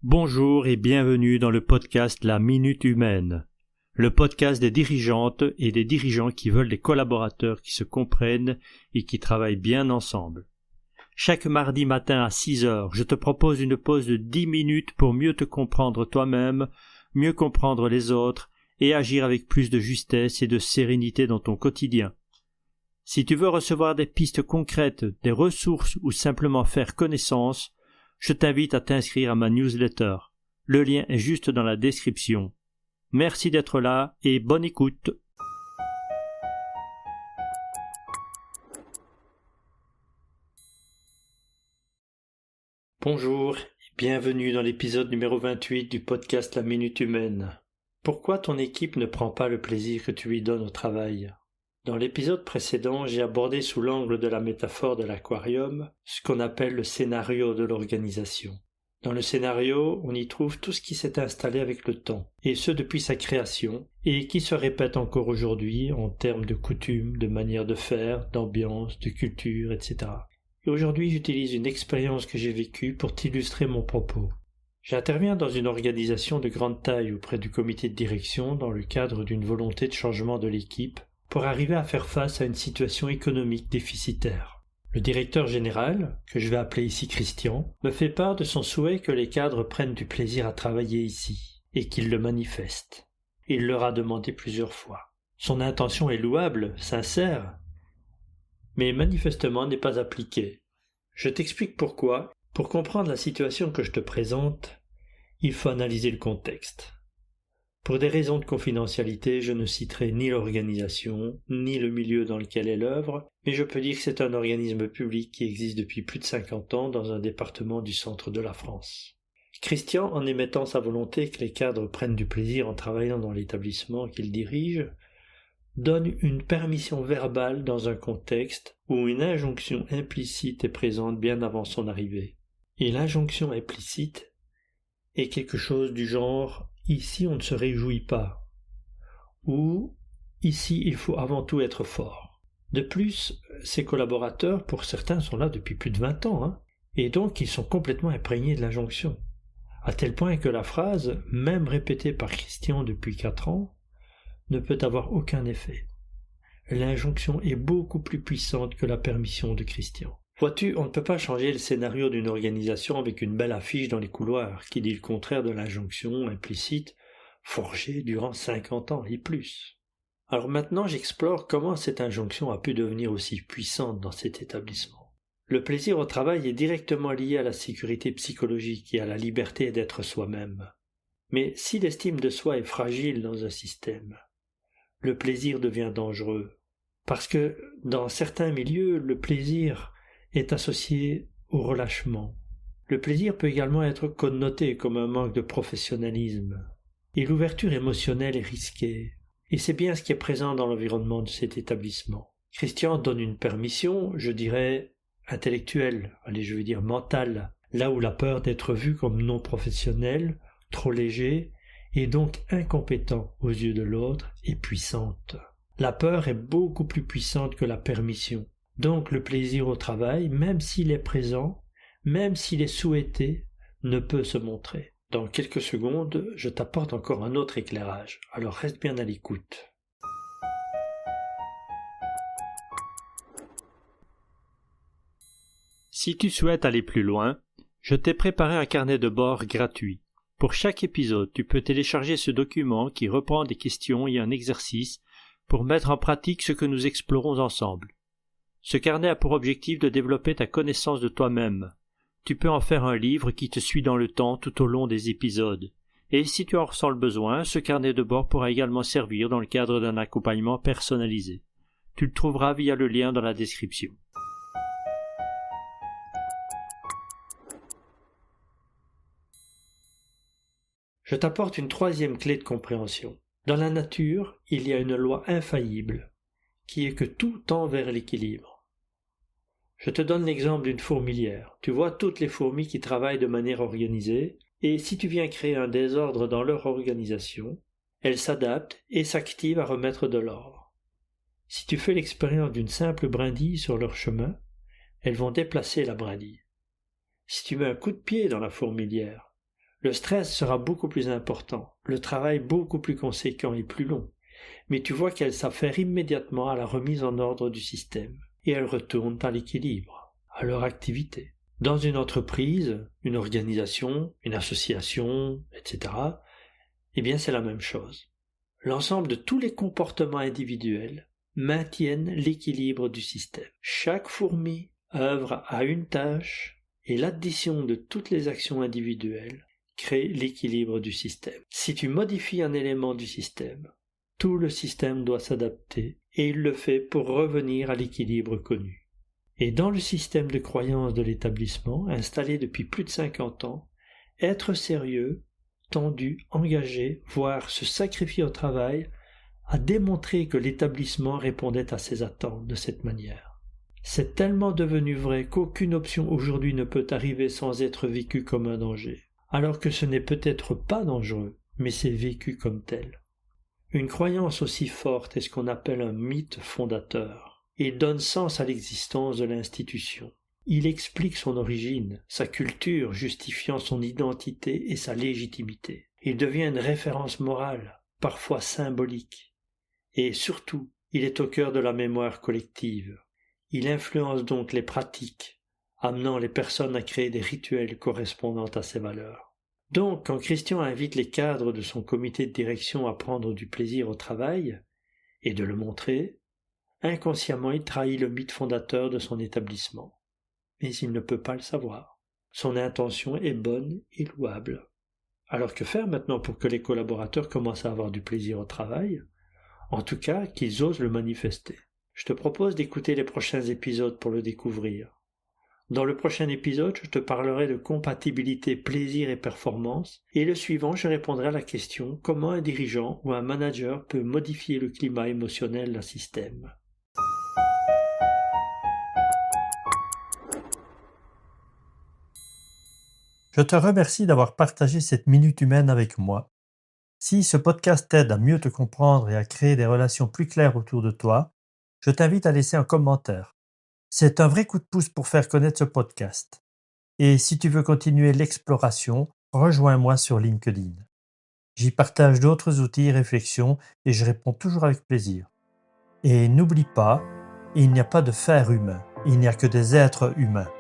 Bonjour et bienvenue dans le podcast La Minute Humaine, le podcast des dirigeantes et des dirigeants qui veulent des collaborateurs qui se comprennent et qui travaillent bien ensemble. Chaque mardi matin à 6 heures, je te propose une pause de 10 minutes pour mieux te comprendre toi-même, mieux comprendre les autres et agir avec plus de justesse et de sérénité dans ton quotidien. Si tu veux recevoir des pistes concrètes, des ressources ou simplement faire connaissance, je t'invite à t'inscrire à ma newsletter. Le lien est juste dans la description. Merci d'être là et bonne écoute. Bonjour et bienvenue dans l'épisode numéro 28 du podcast La Minute Humaine. Pourquoi ton équipe ne prend pas le plaisir que tu lui donnes au travail ? Dans l'épisode précédent, j'ai abordé sous l'angle de la métaphore de l'aquarium ce qu'on appelle le scénario de l'organisation. Dans le scénario, on y trouve tout ce qui s'est installé avec le temps, et ce depuis sa création, et qui se répète encore aujourd'hui en termes de coutumes, de manière de faire, d'ambiance, de culture, etc. Et aujourd'hui, j'utilise une expérience que j'ai vécue pour t'illustrer mon propos. J'interviens dans une organisation de grande taille auprès du comité de direction dans le cadre d'une volonté de changement de l'équipe, pour arriver à faire face à une situation économique déficitaire. Le directeur général, que je vais appeler ici Christian, me fait part de son souhait que les cadres prennent du plaisir à travailler ici, et qu'ils le manifestent. Il leur a demandé plusieurs fois. Son intention est louable, sincère, mais manifestement n'est pas appliquée. Je t'explique pourquoi. Pour comprendre la situation que je te présente, il faut analyser le contexte. Pour des raisons de confidentialité, je ne citerai ni l'organisation, ni le milieu dans lequel elle œuvre, mais je peux dire que c'est un organisme public qui existe depuis plus de 50 ans dans un département du centre de la France. Christian, en émettant sa volonté que les cadres prennent du plaisir en travaillant dans l'établissement qu'il dirige, donne une permission verbale dans un contexte où une injonction implicite est présente bien avant son arrivée. Et l'injonction implicite est quelque chose du genre « ici on ne se réjouit pas » ou « ici il faut avant tout être fort ». De plus, ses collaborateurs, pour certains, sont là depuis plus de 20 ans, et donc ils sont complètement imprégnés de l'injonction, à tel point que la phrase, même répétée par Christian depuis 4 ans, ne peut avoir aucun effet. L'injonction est beaucoup plus puissante que la permission de Christian. Vois-tu, on ne peut pas changer le scénario d'une organisation avec une belle affiche dans les couloirs qui dit le contraire de l'injonction implicite forgée durant 50 ans et plus. Alors maintenant, j'explore comment cette injonction a pu devenir aussi puissante dans cet établissement. Le plaisir au travail est directement lié à la sécurité psychologique et à la liberté d'être soi-même. Mais si l'estime de soi est fragile dans un système, le plaisir devient dangereux. Parce que dans certains milieux, le plaisir est associé au relâchement. Le plaisir peut également être connoté comme un manque de professionnalisme. Et l'ouverture émotionnelle est risquée. Et c'est bien ce qui est présent dans l'environnement de cet établissement. Christian donne une permission, je dirais, intellectuelle, mentale, là où la peur d'être vu comme non professionnel, trop léger, et donc incompétent aux yeux de l'autre, est puissante. La peur est beaucoup plus puissante que la permission. Donc le plaisir au travail, même s'il est présent, même s'il est souhaité, ne peut se montrer. Dans quelques secondes, je t'apporte encore un autre éclairage, alors reste bien à l'écoute. Si tu souhaites aller plus loin, je t'ai préparé un carnet de bord gratuit. Pour chaque épisode, tu peux télécharger ce document qui reprend des questions et un exercice pour mettre en pratique ce que nous explorons ensemble. Ce carnet a pour objectif de développer ta connaissance de toi-même. Tu peux en faire un livre qui te suit dans le temps tout au long des épisodes. Et si tu en ressens le besoin, ce carnet de bord pourra également servir dans le cadre d'un accompagnement personnalisé. Tu le trouveras via le lien dans la description. Je t'apporte une troisième clé de compréhension. Dans la nature, il y a une loi infaillible, qui est que tout tend vers l'équilibre. Je te donne l'exemple d'une fourmilière. Tu vois toutes les fourmis qui travaillent de manière organisée, et si tu viens créer un désordre dans leur organisation, elles s'adaptent et s'activent à remettre de l'ordre. Si tu fais l'expérience d'une simple brindille sur leur chemin, elles vont déplacer la brindille. Si tu mets un coup de pied dans la fourmilière, Le stress sera beaucoup plus important, le travail beaucoup plus conséquent et plus long, mais tu vois qu'elle s'affaire immédiatement à la remise en ordre du système, et elles retournent à l'équilibre, à leur activité. Dans une entreprise, une organisation, une association, etc., eh bien c'est la même chose. L'ensemble de tous les comportements individuels maintiennent l'équilibre du système. Chaque fourmi œuvre à une tâche et l'addition de toutes les actions individuelles crée l'équilibre du système. Si tu modifies un élément du système, tout le système doit s'adapter et il le fait pour revenir à l'équilibre connu. Et dans le système de croyance de l'établissement, installé depuis plus de 50 ans, être sérieux, tendu, engagé, voire se sacrifier au travail, a démontré que l'établissement répondait à ses attentes de cette manière. C'est tellement devenu vrai qu'aucune option aujourd'hui ne peut arriver sans être vécue comme un danger, alors que ce n'est peut-être pas dangereux, mais c'est vécu comme tel. Une croyance aussi forte est ce qu'on appelle un mythe fondateur, et donne sens à l'existence de l'institution. Il explique son origine, sa culture justifiant son identité et sa légitimité. Il devient une référence morale, parfois symbolique. Et surtout, il est au cœur de la mémoire collective. Il influence donc les pratiques, amenant les personnes à créer des rituels correspondant à ces valeurs. Donc, quand Christian invite les cadres de son comité de direction à prendre du plaisir au travail, et de le montrer, inconsciemment il trahit le mythe fondateur de son établissement. Mais il ne peut pas le savoir. Son intention est bonne et louable. Alors que faire maintenant pour que les collaborateurs commencent à avoir du plaisir au travail ? En tout cas, qu'ils osent le manifester. Je te propose d'écouter les prochains épisodes pour le découvrir. Dans le prochain épisode, je te parlerai de compatibilité plaisir et performance, et le suivant, je répondrai à la question comment un dirigeant ou un manager peut modifier le climat émotionnel d'un système. Je te remercie d'avoir partagé cette minute humaine avec moi. Si ce podcast t'aide à mieux te comprendre et à créer des relations plus claires autour de toi, je t'invite à laisser un commentaire. C'est un vrai coup de pouce pour faire connaître ce podcast. Et si tu veux continuer l'exploration, rejoins-moi sur LinkedIn. J'y partage d'autres outils et réflexions et je réponds toujours avec plaisir. Et n'oublie pas, il n'y a pas de faire humain, il n'y a que des êtres humains.